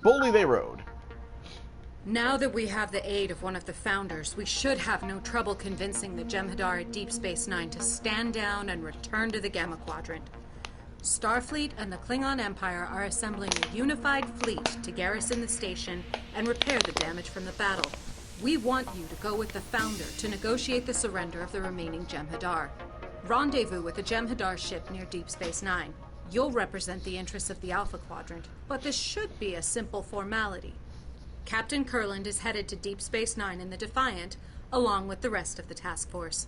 Boldly they rode. Now that we have the aid of one of the founders, we should have no trouble convincing the Jem'Hadar at Deep Space Nine to stand down and return to the Gamma Quadrant. Starfleet and the Klingon Empire are assembling a unified fleet to garrison the station and repair the damage from the battle. We want you to go with the Founder to negotiate the surrender of the remaining Jem'Hadar. Rendezvous with the Jem'Hadar ship near Deep Space Nine. You'll represent the interests of the Alpha Quadrant, but this should be a simple formality. Captain Kurland is headed to Deep Space Nine in the Defiant, along with the rest of the task force.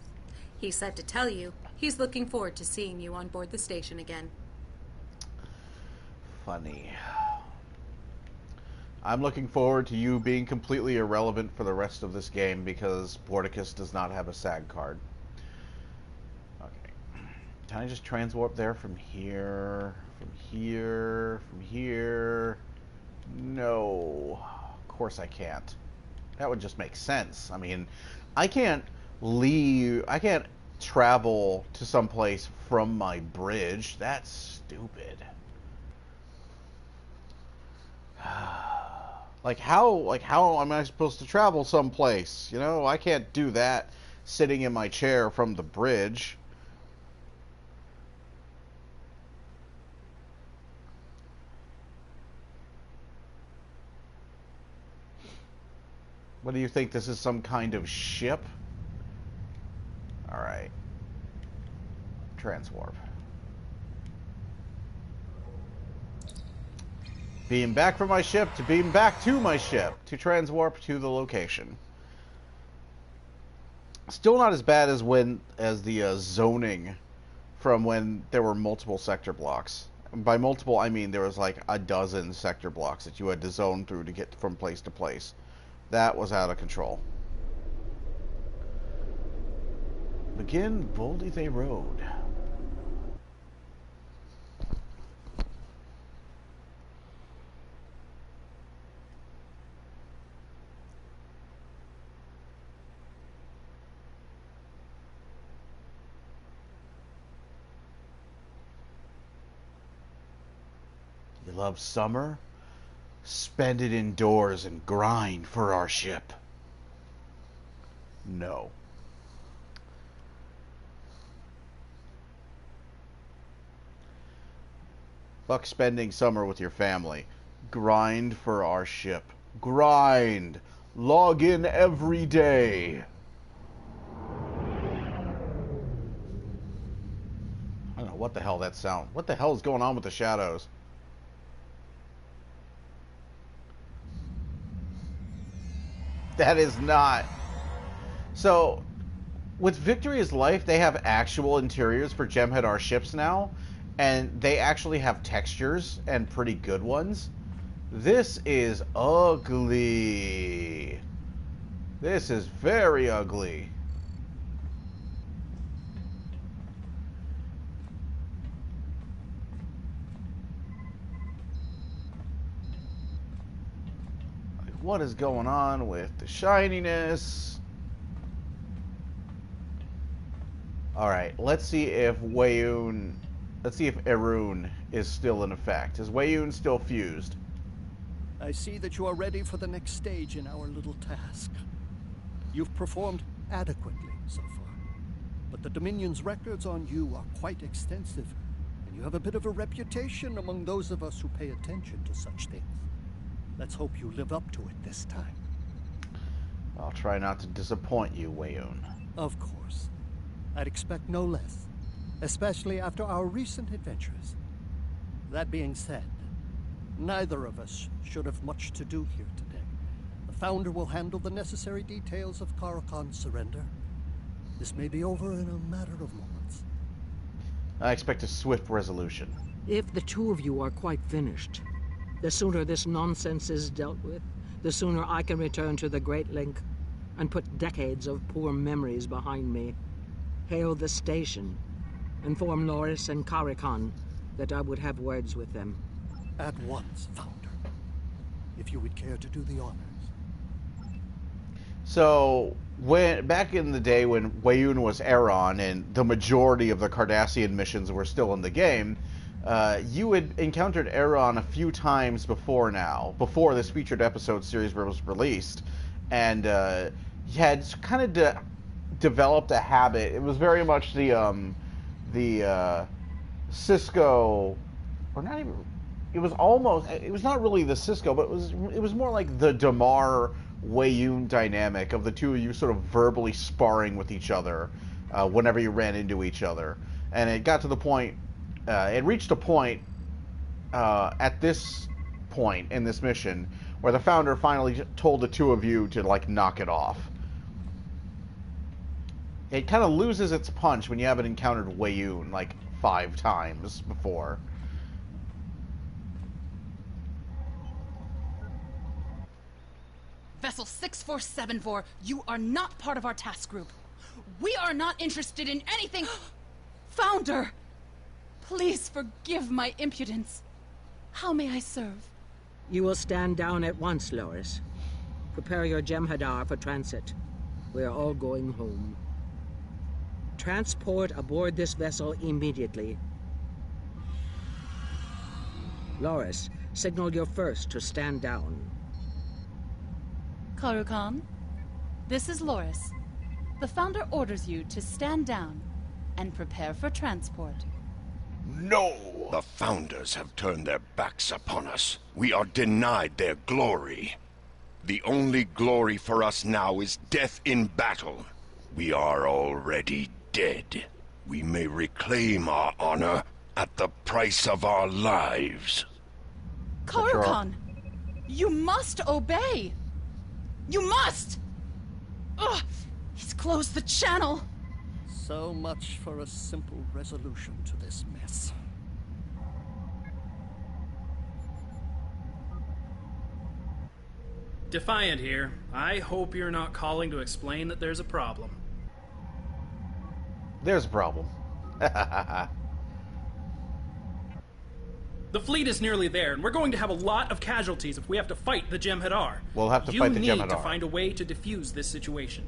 He said to tell you he's looking forward to seeing you on board the station again. Funny. I'm looking forward to you being completely irrelevant for the rest of this game because Borticus does not have a SAG card. Okay. Can I just transwarp there from here? From here? From here? No. Of course I can't. That would just make sense. I mean, I can't leave. I can't travel to someplace from my bridge. That's stupid. Like how am I supposed to travel someplace? You know, I can't do that sitting in my chair from the bridge. What do you think? This is some kind of ship? Alright. Transwarp. Beam back from my ship to beam back to my ship to transwarp to the location. Still not as bad as the zoning from when there were multiple sector blocks. By multiple, I mean there was like a dozen sector blocks that you had to zone through to get from place to place. That was out of control. Begin boldly they rode. You love summer? Spend it indoors and grind for our ship. No. Fuck spending summer with your family. Grind for our ship. Grind. Log in every day. I don't know what the hell that sound. What the hell is going on with the shadows? That is not. So, with Victory is Life, they have actual interiors for Jem'Hadar ships now, and they actually have textures, and pretty good ones. This is ugly. This is very ugly. What is going on with the shininess? Alright, let's see if Weyoun... Let's see if Erun is still in effect. Is Weyoun still fused? I see that you are ready for the next stage in our little task. You've performed adequately so far, but the Dominion's records on you are quite extensive, and you have a bit of a reputation among those of us who pay attention to such things. Let's hope you live up to it this time. I'll try not to disappoint you, Weyoun. Of course. I'd expect no less, especially after our recent adventures. That being said, neither of us should have much to do here today. The Founder will handle the necessary details of Karakon's surrender. This may be over in a matter of moments. I expect a swift resolution. If the two of you are quite finished, the sooner this nonsense is dealt with, the sooner I can return to the Great Link and put decades of poor memories behind me. Hail the station. Inform Loris and Karakon that I would have words with them. At once, Founder. If you would care to do the honors. So, back in the day when Weyoun was Aeron and the majority of the Cardassian missions were still in the game, You had encountered Aaron a few times before now, before this featured episode series was released, and he had kind of developed a habit. It was very much the Cisco, or not even. It was almost. It was not really the Cisco, but it was more like the Damar Wayun dynamic of the two of you sort of verbally sparring with each other whenever you ran into each other, and it got to the point. It reached a point at this point in this mission where the Founder finally told the two of you to, like, knock it off. It kind of loses its punch when you haven't encountered Wayun, like, 5 times before. Vessel 6474, you are not part of our task group. We are not interested in anything... Founder! Please forgive my impudence. How may I serve? You will stand down at once, Loris. Prepare your Jem'Hadar for transit. We are all going home. Transport aboard this vessel immediately. Loris, signal your first to stand down. Karukan, this is Loris. The Founder orders you to stand down and prepare for transport. No! The Founders have turned their backs upon us. We are denied their glory. The only glory for us now is death in battle. We are already dead. We may reclaim our honor at the price of our lives. Karukan, you must obey! You must! Ugh! He's closed the channel! So much for a simple resolution to this mess. Defiant here. I hope you're not calling to explain that there's a problem. There's a problem. The fleet is nearly there, and we're going to have a lot of casualties if we have to fight the Jem'Hadar. We'll have to fight the Jem'Hadar. You need to find a way to defuse this situation.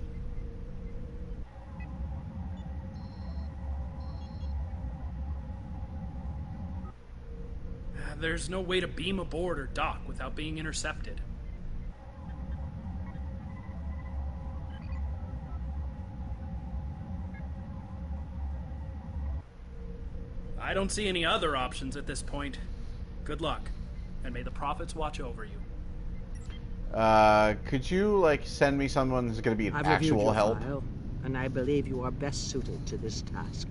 There's no way to beam aboard or dock without being intercepted. I don't see any other options at this point. Good luck, and may the prophets watch over you. Could you, like, send me someone who's going to be an actual help? File, and I believe you are best suited to this task.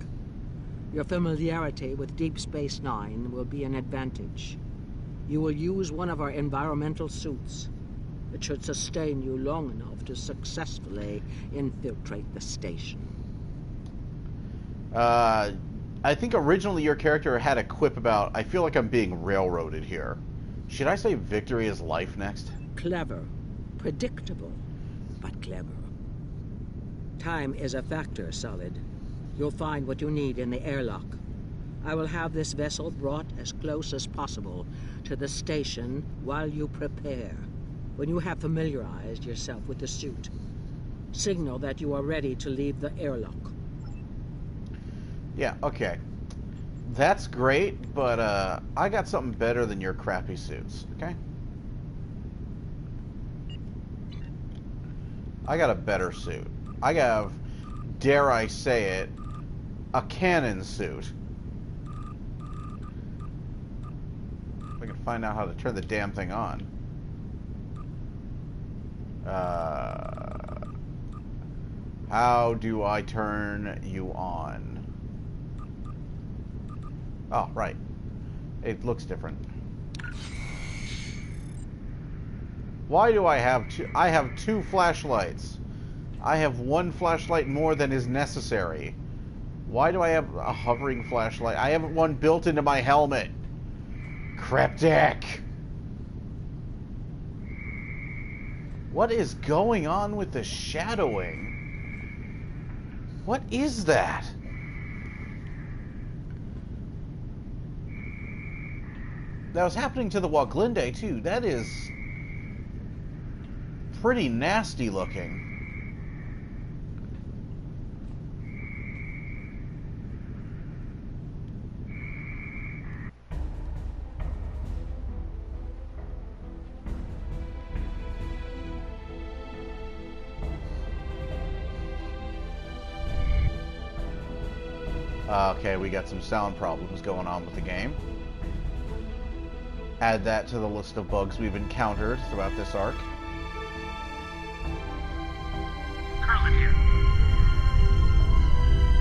Your familiarity with Deep Space Nine will be an advantage. You will use one of our environmental suits. It should sustain you long enough to successfully infiltrate the station. I think originally your character had a quip about, I feel like I'm being railroaded here. Should I say victory is life next? Clever. Predictable, but clever. Time is a factor, Solid. You'll find what you need in the airlock. I will have this vessel brought as close as possible to the station while you prepare. When you have familiarized yourself with the suit, signal that you are ready to leave the airlock. Yeah, okay. That's great, but I got something better than your crappy suits, okay? I got a better suit. I have, dare I say it, a cannon suit. If I can find out how to turn the damn thing on. How do I turn you on? Oh, right. It looks different. Why do I have two? I have 2 flashlights. I have 1 flashlight more than is necessary. Why do I have a hovering flashlight? I have one built into my helmet. Cryptic. What is going on with the shadowing? What is that? That was happening to the Waglinde too. That is pretty nasty looking. Okay, we got some sound problems going on with the game. Add that to the list of bugs we've encountered throughout this arc.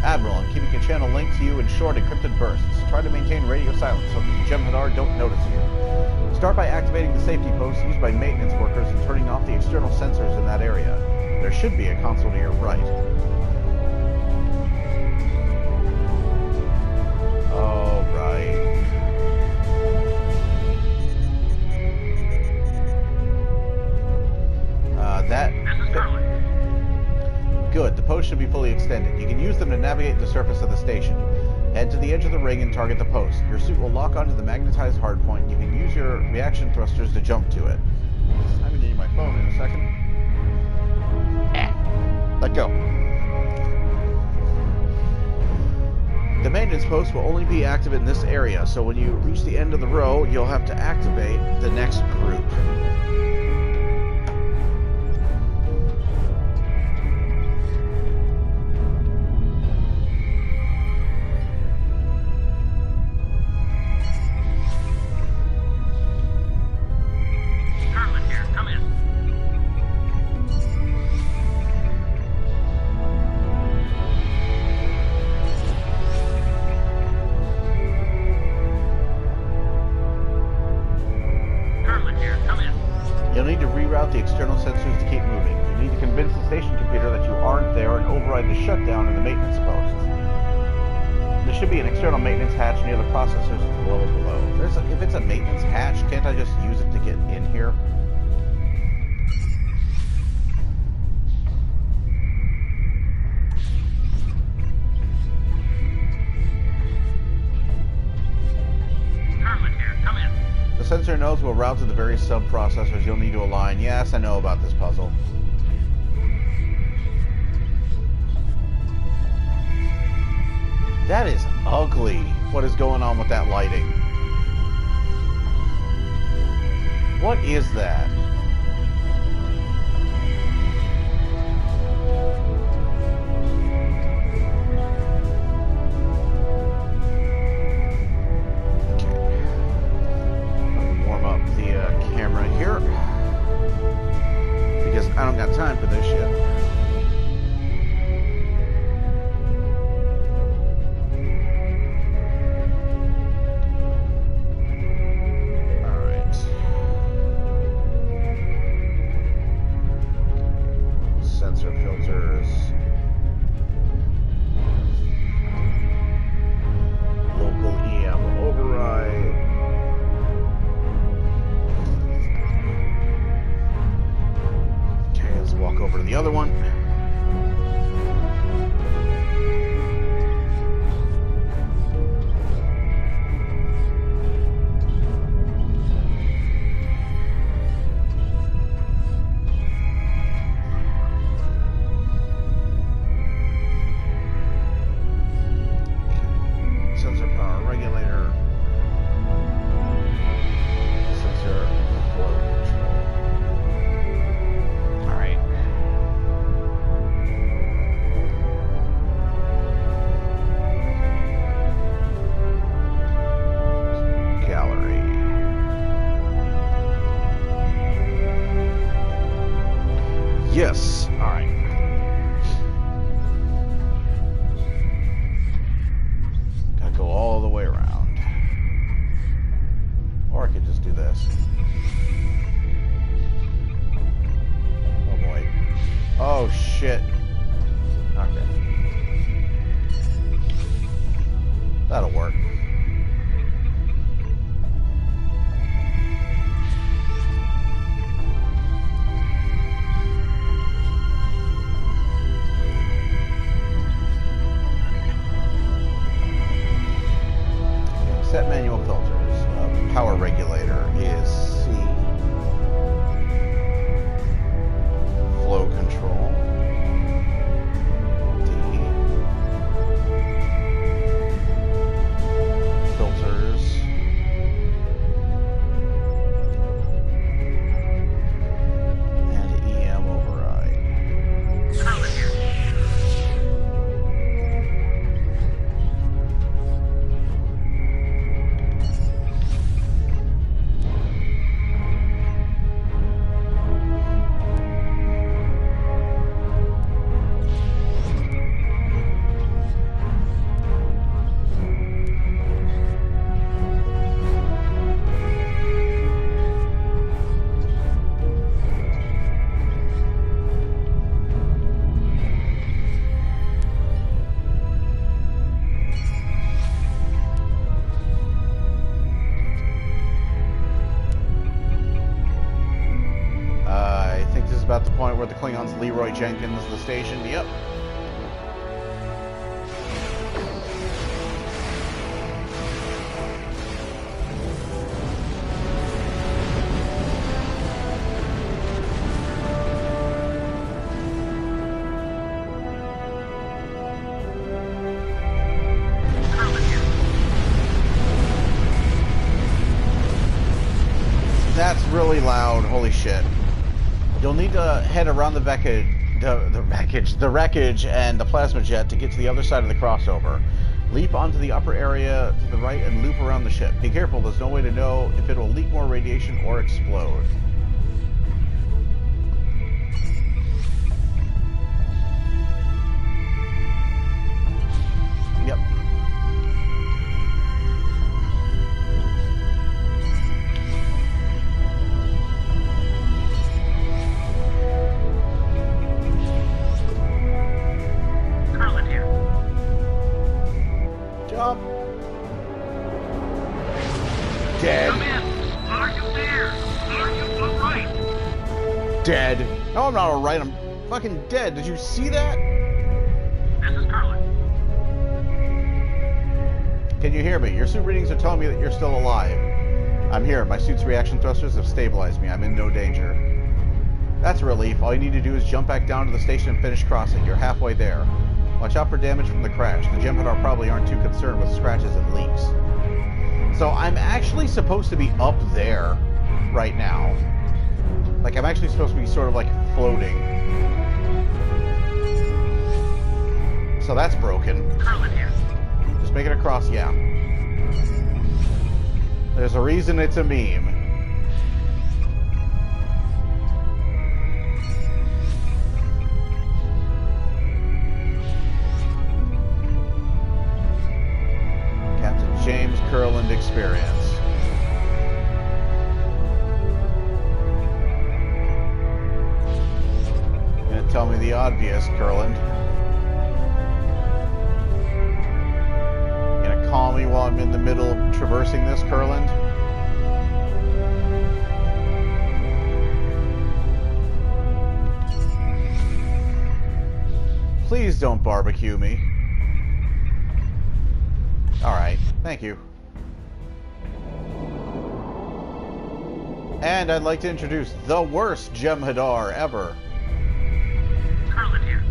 Admiral, I'm keeping a channel linked to you in short encrypted bursts. Try to maintain radio silence so that the Jem'Hadar don't notice you. Start by activating the safety posts used by maintenance workers and turning off the external sensors in that area. There should be a console to your right. Oh, right. Good, the posts should be fully extended. You can use them to navigate the surface of the station. Head to the edge of the ring and target the post. Your suit will lock onto the magnetized hardpoint. You can use your reaction thrusters to jump to it. I'm gonna need my phone in a second. Let go. The maintenance post will only be active in this area, so when you reach the end of the row, you'll have to activate the next group. You'll need to reroute the external sensors to keep moving. You need to convince the station computer that you aren't there and override the shutdown in the maintenance posts. There should be an external maintenance hatch near the processors at the level below. If it's a maintenance hatch, can't I just use it to get in here? The sensor nodes will route to the various sub-processors you'll need to align. Yes, I know about this puzzle. That is ugly. What is going on with that lighting? What is that? Camera here because I don't got time for this shit. Alright. Sensor filters. Local EM override. Walk over to the other one. Sensor power regulator. Sensor flow control. All right. Yes. All right. Gotta go all the way around. Or I could just do this. Oh boy. Oh shit. Okay. That'll work. Set manual filters. Power regulator is C. Flow control. D. Filters. And EM override. Klingons Leroy Jenkins the station. Yep. That's really loud. Holy shit. You'll need to head around the wreckage and the plasma jet to get to the other side of the crossover. Leap onto the upper area to the right and loop around the ship. Be careful, there's no way to know if it will leak more radiation or explode. Yep. Jump. Dead. Come in. Are you there? Are you alright? Dead. No, I'm not alright. I'm fucking dead. Did you see that? This is Carlin. Can you hear me? Your suit readings are telling me that you're still alive. I'm here. My suit's reaction thrusters have stabilized me. I'm in no danger. That's a relief. All you need to do is jump back down to the station and finish crossing. You're halfway there. Watch out for damage from the crash. The Jem'Hadar probably aren't too concerned with scratches and leaks. So I'm actually supposed to be up there right now. Like, I'm actually supposed to be sort of like floating. So that's broken. Carlin here. Just make it across, yeah. There's a reason it's a meme. James Kurland experience. You're gonna tell me the obvious, Kurland. You're gonna call me while I'm in the middle of traversing this, Kurland? Please don't barbecue me. Alright, thank you. And I'd like to introduce the worst Jem'Hadar ever. Carlin here.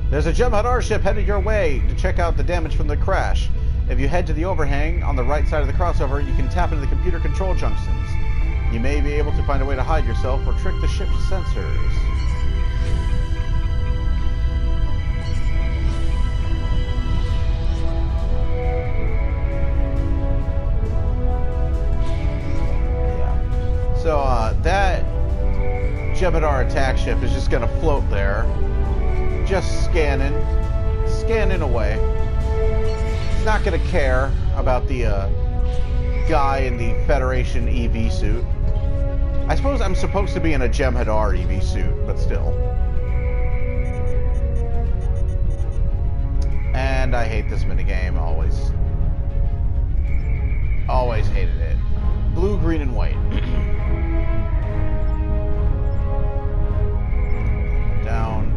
There's a Jem'Hadar ship headed your way to check out the damage from the crash. If you head to the overhang on the right side of the crossover, you can tap into the computer control junctions. You may be able to find a way to hide yourself or trick the ship's sensors. So, that Jem'Hadar attack ship is just gonna float there. Just scanning away. It's not gonna care about the, guy in the Federation EV suit. I suppose I'm supposed to be in a Jem'Hadar EV suit, but still. And I hate this minigame, always. Always hated it. Blue, green, and white. Down.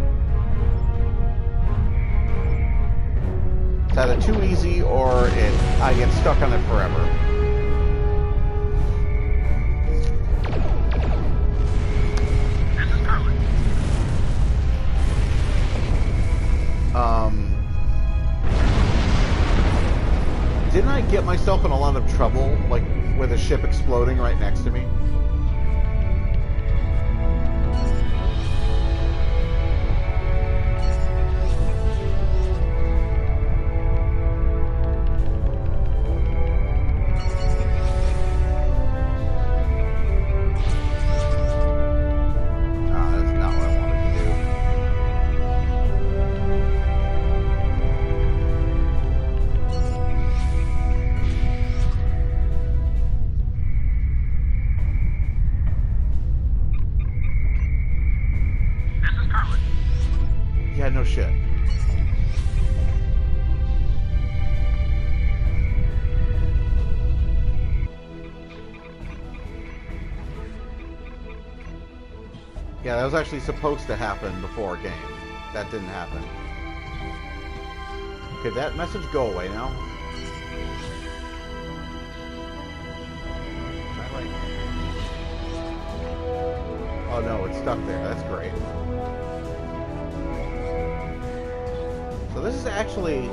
It's either too easy or I get stuck on it forever. This is Carlin. Didn't I get myself in a lot of trouble, like, with a ship exploding right next to me? That's not what I wanted to do. Yeah, that was actually supposed to happen before game. That didn't happen. Okay, that message go away now. Is that right? Oh no, it's stuck there. That's great. So this is actually...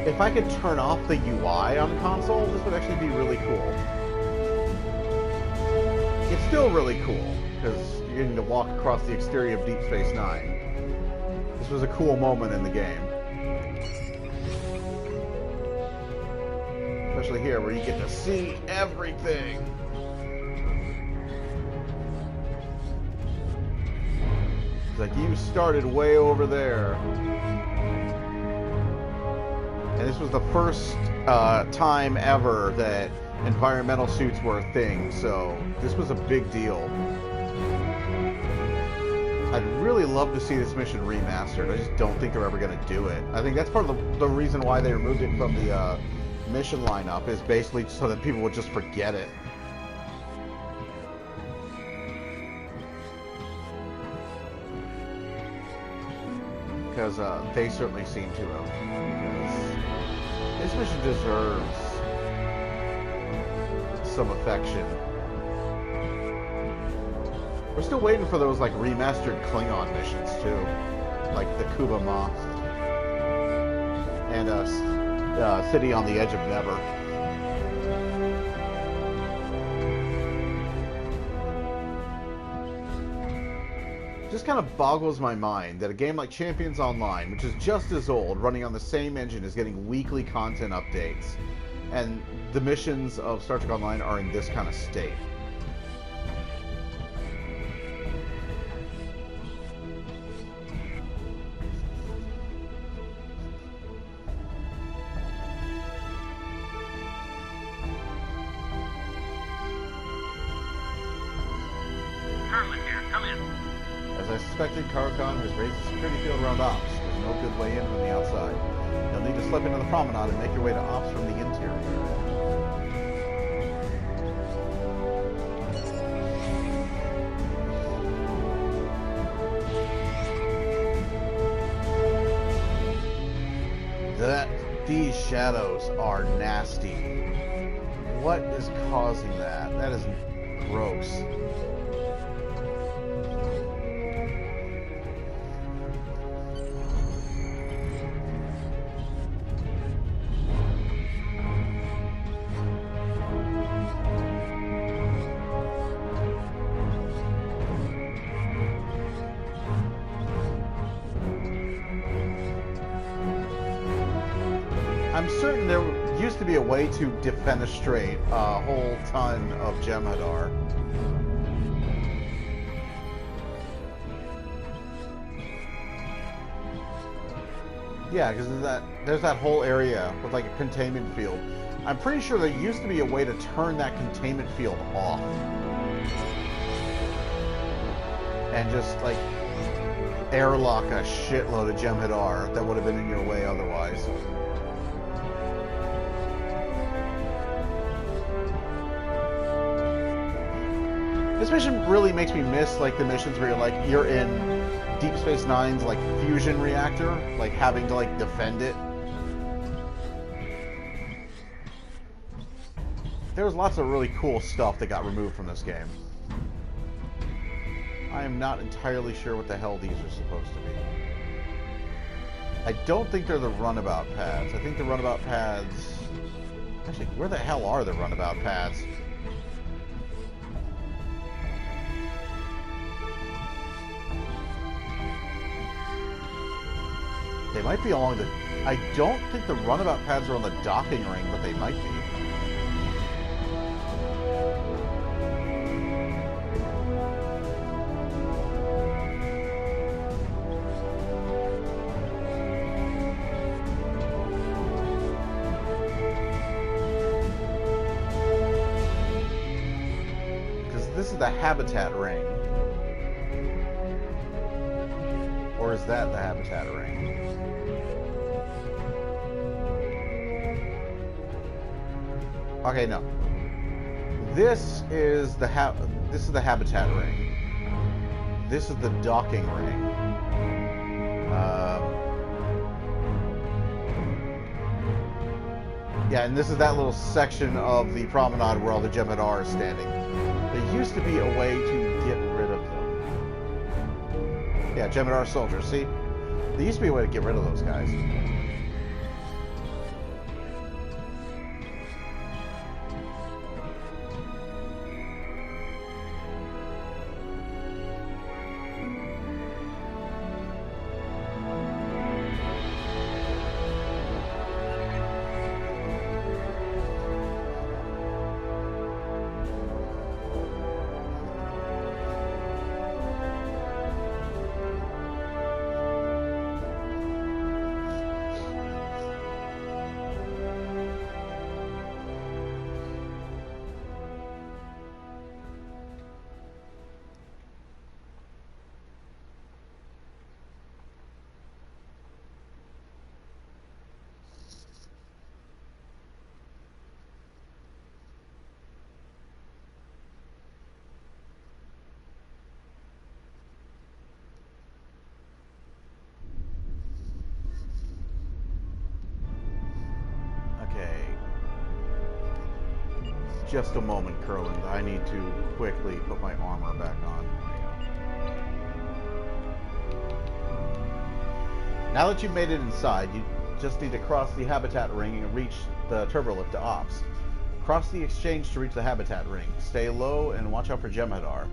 If I could turn off the UI on console, this would actually be really cool. It's still really cool, because you're getting to walk across the exterior of Deep Space Nine. This was a cool moment in the game. Especially here, where you get to see everything. It's like, you started way over there. And this was the first time ever that environmental suits were a thing, so this was a big deal. I'd really love to see this mission remastered. I just don't think they're ever going to do it. I think that's part of the reason why they removed it from the mission lineup, is basically so that people would just forget it. Because they certainly seem to have. Because this mission deserves some affection. We're still waiting for those like remastered Klingon missions too, like the Kuba Ma and City on the Edge of Never. Just kind of boggles my mind that a game like Champions Online, which is just as old, running on the same engine, is getting weekly content updates, and the missions of Star Trek Online are in this kind of state. As I suspected, Carcon has raised the security field around Ops. There's no good way in from the outside. You'll need to slip into the promenade and make your way to Ops from the interior. These shadows are nasty. What is causing that? That is gross. I'm certain there used to be a way to defenestrate a whole ton of Jem'Hadar. Yeah, because there's that whole area with like a containment field. I'm pretty sure there used to be a way to turn that containment field off. And just like airlock a shitload of Jem'Hadar that would have been in your way otherwise. This mission really makes me miss like the missions where you're in Deep Space Nine's like fusion reactor, like having to like defend it. There was lots of really cool stuff that got removed from this game. I am not entirely sure what the hell these are supposed to be. I don't think they're the runabout pads. I think the runabout pads... Actually, where the hell are the runabout pads? They might be along the... I don't think the runabout pads are on the docking ring, but they might be. Because this is the habitat ring. Or is that the habitat ring? Okay, no. This is the habitat ring. this is the docking ring. Yeah, and this is that little section of the promenade where all the Jem'Hadar are standing. There used to be a way to get rid of them. Yeah, Jem'Hadar soldiers, see? There used to be a way to get rid of those guys. Just a moment, Curland. I need to quickly put my armor back on. Now that you've made it inside, you just need to cross the habitat ring and reach the turbolift to ops. Cross the exchange to reach the habitat ring. Stay low and watch out for Jem'Hadar.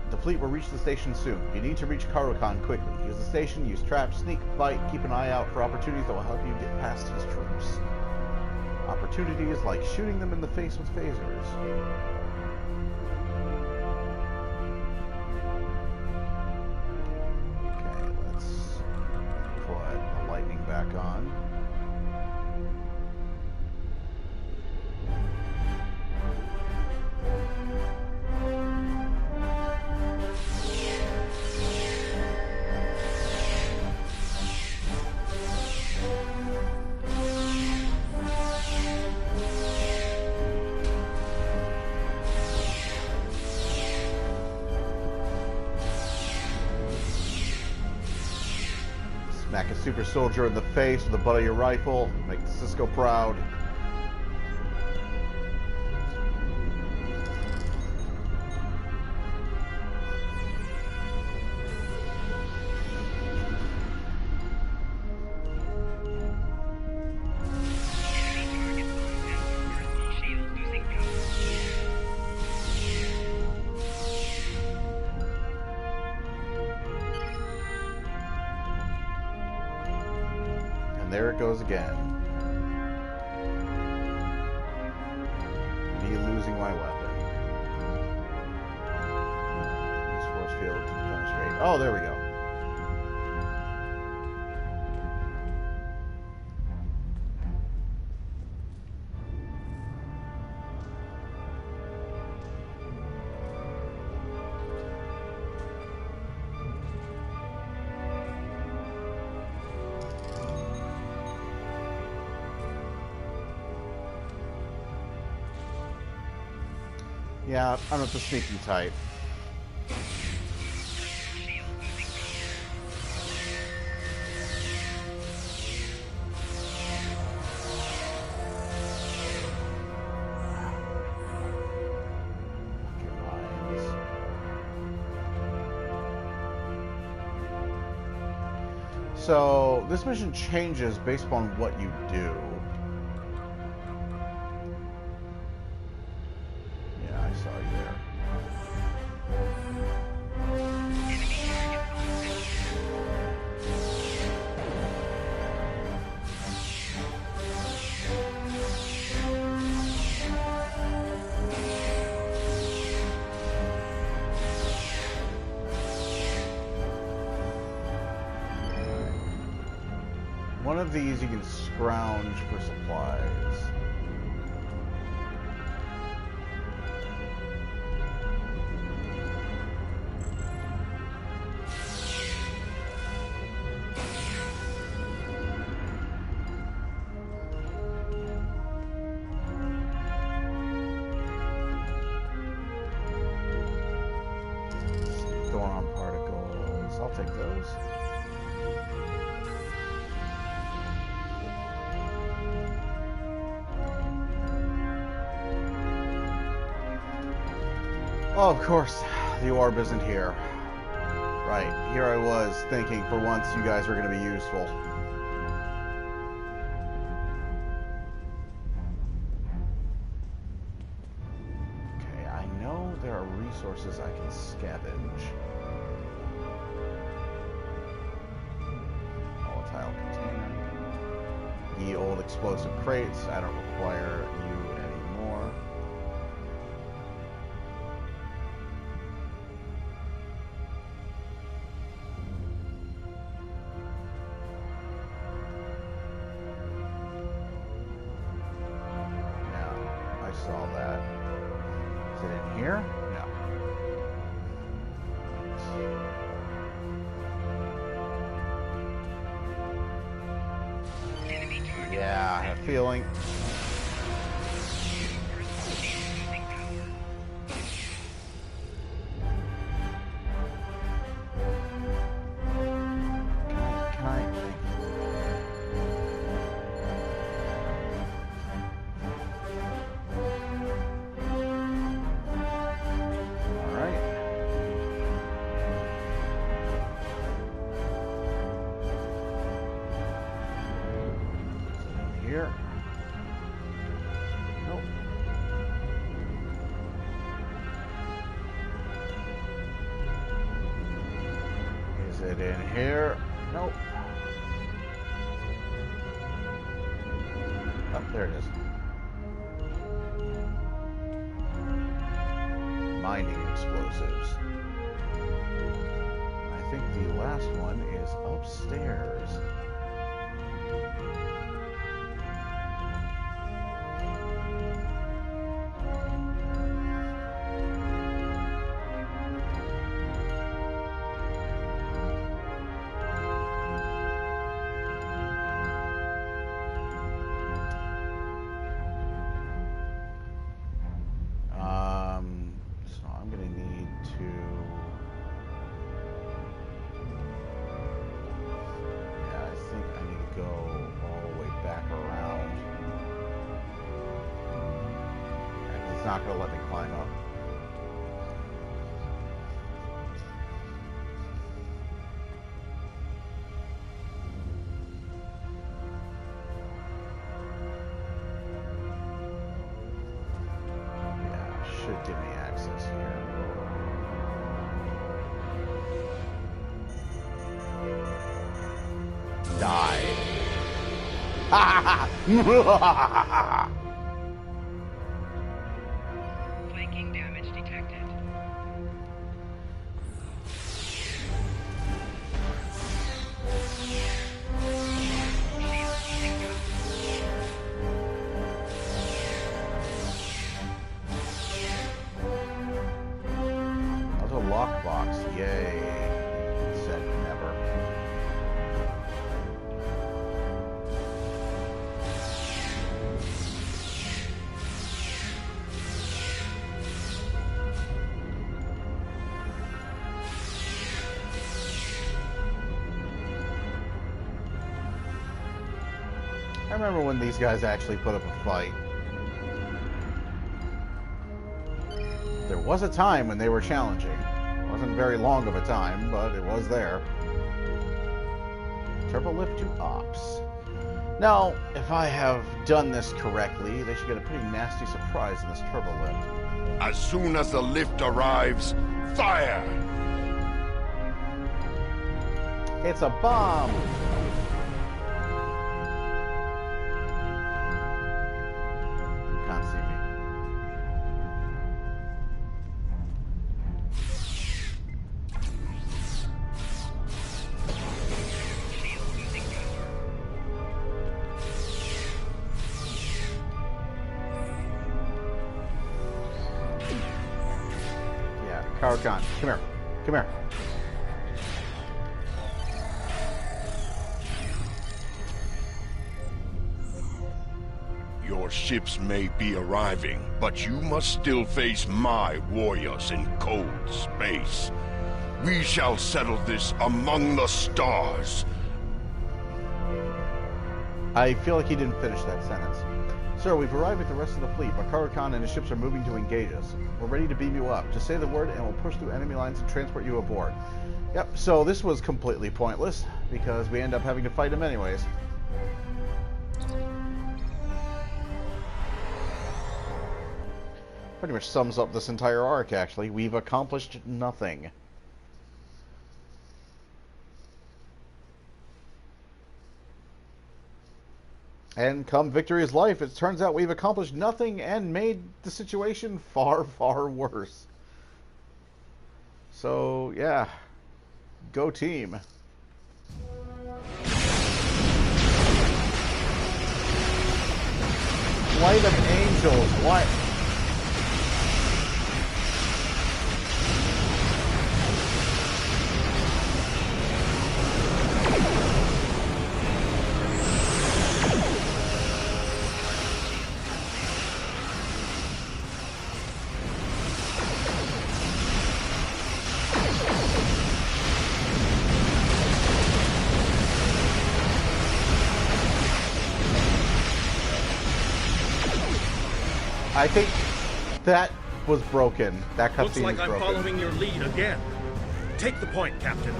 The fleet will reach the station soon. You need to reach Karokan quickly. Use the station, use traps, sneak, fight, keep an eye out for opportunities that will help you get past his troops. Opportunities like shooting them in the face with phasers. Okay, let's put the lightning back on. Smack a super soldier in the face with the butt of your rifle. Make Cisco proud. There it goes again. Me losing my weapon. Use force field to penetrate. Oh, there we go. Yeah, I'm not the sneaky type. So, this mission changes based upon what you do. Yeah, I saw you there. One of these you can scrounge for supplies. Going on particle. take those. Oh, of course, the orb isn't here. Right, here I was thinking for once you guys were going to be useful. Okay, I know there are resources I can scavenge. Volatile container. Ye old explosive crates. I don't require you anymore. Saw that. Is it in here? No. Yeah, I have a feeling. Here. Nope. Is it in here? Nope. Oh, there it is. Mining explosives. I think the last one is upstairs. Not going to let me climb up. Yeah, should give me access here. Die. Ha ha ha! Lockbox, yay. Said never. I remember when these guys actually put up a fight. There was a time when they were challenging. Wasn't very long of a time, but it was there. Turbo lift to ops. Now, if I have done this correctly, they should get a pretty nasty surprise in this turbo lift. As soon as the lift arrives, fire! It's a bomb! You can't see me. Power Con, come here. Come here. Your ships may be arriving, but you must still face my warriors in cold space. We shall settle this among the stars. I feel like he didn't finish that sentence. Sir, we've arrived with the rest of the fleet, but Carter Khan and his ships are moving to engage us. We're ready to beam you up. Just say the word and we'll push through enemy lines and transport you aboard. Yep, so this was completely pointless, because we end up having to fight him anyways. Pretty much sums up this entire arc, actually. We've accomplished nothing. And come Victory is Life, it turns out we've accomplished nothing and made the situation far, far worse. So, yeah. Go team. Flight of Angels, what? I think that was broken. That cutscene Looks like is I'm broken. following your lead again. Take the point, Captain.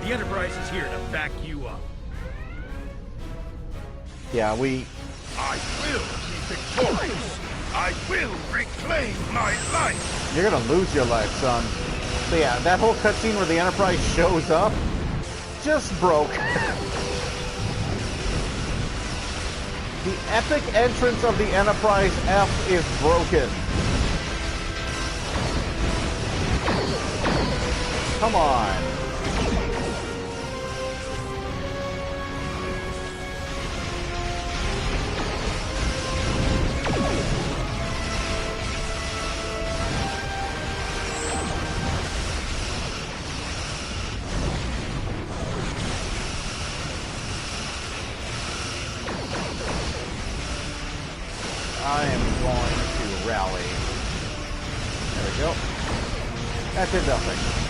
The Enterprise is here to back you up. Yeah, I will be victorious. I will reclaim my life. you're gonna lose your life, son. So yeah, that whole cutscene where the Enterprise shows up just broke. The epic entrance of the Enterprise F is broken. Come on. I am going to rally. There we go. That did nothing.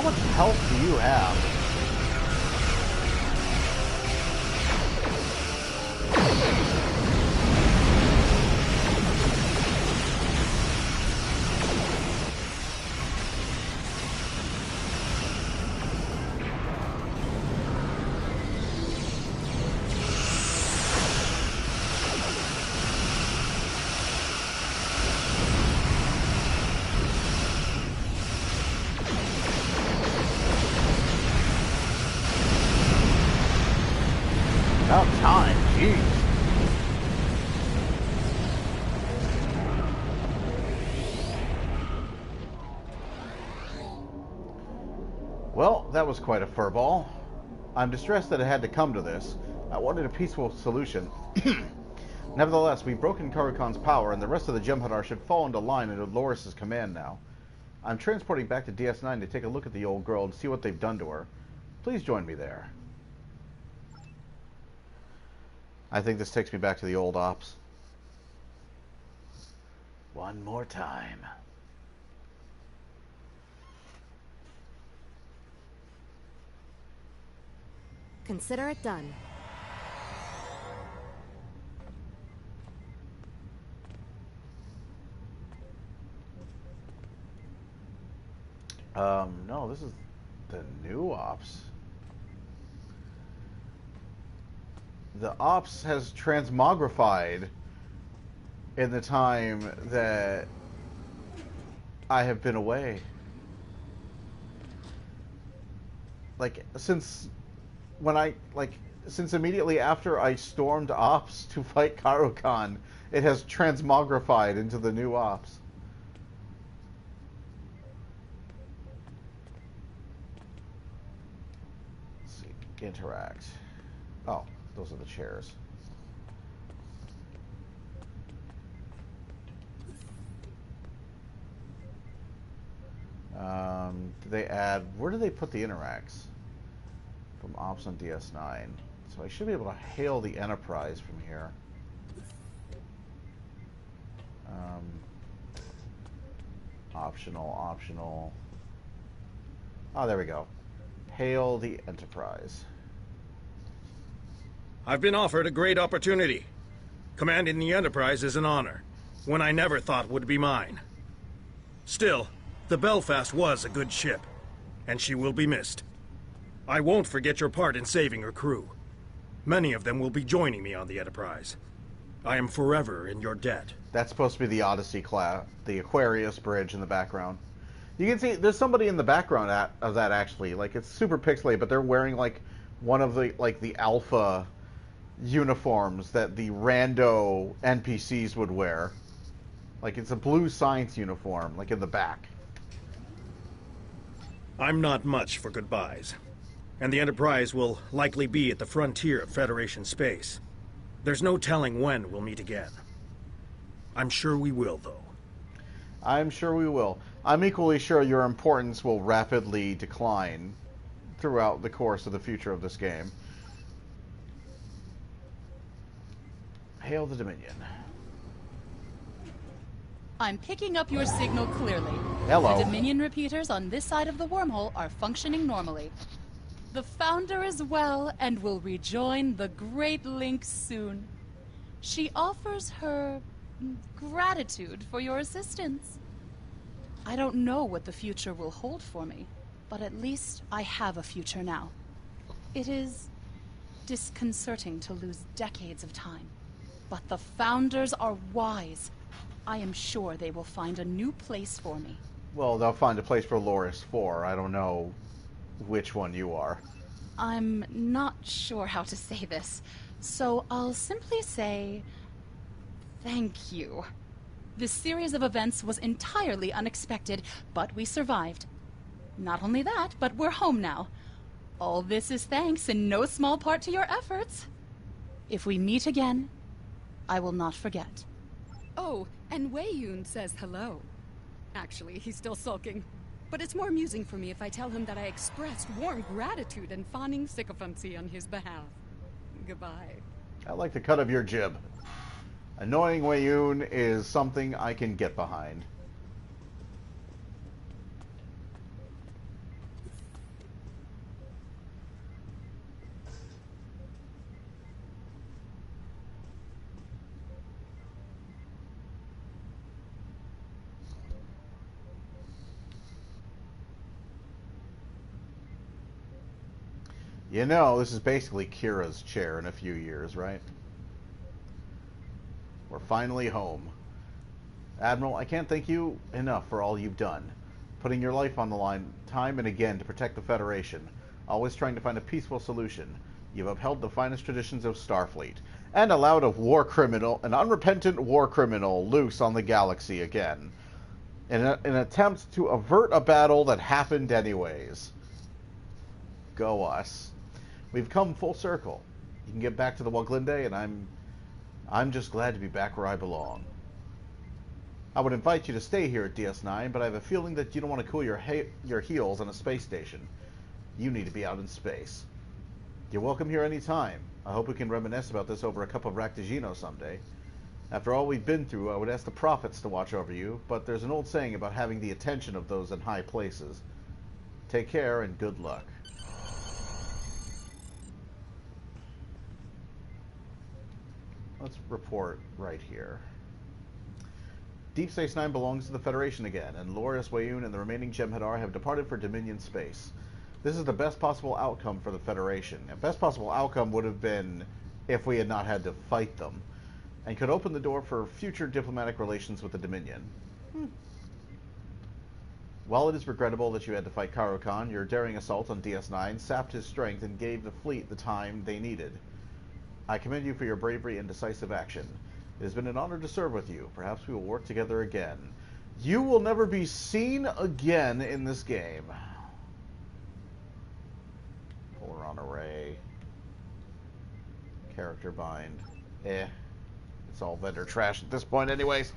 much health do you have? About time, jeez. Well, that was quite a furball. I'm distressed that it had to come to this. I wanted a peaceful solution. Nevertheless, we've broken Karukan's power, and the rest of the Jem'Hadar should fall into line under Loris's command now. I'm transporting back to DS9 to take a look at the old girl and see what they've done to her. Please join me there. I think this takes me back to the old ops. One more time. Consider it done. No, this is the new ops. The ops has transmogrified in the time that I have been away. Since immediately after I stormed ops to fight Karukan, it has transmogrified into the new ops. Let's see, interact. Oh. Those are the chairs. Did they add... Where do they put the interacts? From Ops on DS9. So I should be able to hail the Enterprise from here. Optional. Oh, there we go. Hail the Enterprise. I've been offered a great opportunity. Commanding the Enterprise is an honor, one I never thought would be mine. Still, the Belfast was a good ship, and she will be missed. I won't forget your part in saving her crew. Many of them will be joining me on the Enterprise. I am forever in your debt. That's supposed to be the Odyssey class, the Aquarius bridge in the background. You can see there's somebody in the background of that actually. Like, it's super pixelated, but they're wearing like one of the the Alpha uniforms that the rando NPCs would wear. Like, it's a blue science uniform, like in the back. I'm not much for goodbyes, and the Enterprise will likely be at the frontier of Federation space. There's no telling when we'll meet again. I'm sure we will, though. I'm sure we will. I'm equally sure your importance will rapidly decline throughout the course of the future of this game. Hail the Dominion. I'm picking up your signal clearly. Hello. The Dominion repeaters on this side of the wormhole are functioning normally. The Founder is well and will rejoin the Great Link soon. She offers her gratitude for your assistance. I don't know what the future will hold for me, but at least I have a future now. It is disconcerting to lose decades of time, but the Founders are wise. I am sure they will find a new place for me. Well, they'll find a place for Loris 4. I don't know which one you are. I'm not sure how to say this, so I'll simply say thank you. This series of events was entirely unexpected, but we survived. Not only that, but we're home now. All this is thanks in no small part to your efforts. If we meet again, I will not forget. Oh, and Wei Yun says hello. Actually, he's still sulking. But it's more amusing for me if I tell him that I expressed warm gratitude and fawning sycophancy on his behalf. Goodbye. I like the cut of your jib. Annoying Wei Yun is something I can get behind. You know, this is basically Kira's chair in a few years, right? We're finally home. Admiral, I can't thank you enough for all you've done. Putting your life on the line time and again to protect the Federation. Always trying to find a peaceful solution. You've upheld the finest traditions of Starfleet. And allowed an unrepentant war criminal loose on the galaxy again. In an attempt to avert a battle that happened anyways. Go us. We've come full circle. You can get back to the Waglinde, and I'm just glad to be back where I belong. I would invite you to stay here at DS9, but I have a feeling that you don't want to cool your heels on a space station. You need to be out in space. You're welcome here anytime. I hope we can reminisce about this over a cup of Ractigino someday. After all we've been through, I would ask the prophets to watch over you, but there's an old saying about having the attention of those in high places. Take care and good luck. Let's report right here. Deep Space Nine belongs to the Federation again, and Loris Wayun and the remaining Jem'Hadar have departed for Dominion space. This is the best possible outcome for the Federation. A best possible outcome would have been if we had not had to fight them, and could open the door for future diplomatic relations with the Dominion. While it is regrettable that you had to fight Karo Khan, your daring assault on DS9 sapped his strength and gave the fleet the time they needed. I commend you for your bravery and decisive action. It has been an honor to serve with you. Perhaps we will work together again. You will never be seen again in this game. Polaron array. Character bind. It's all vendor trash at this point anyways.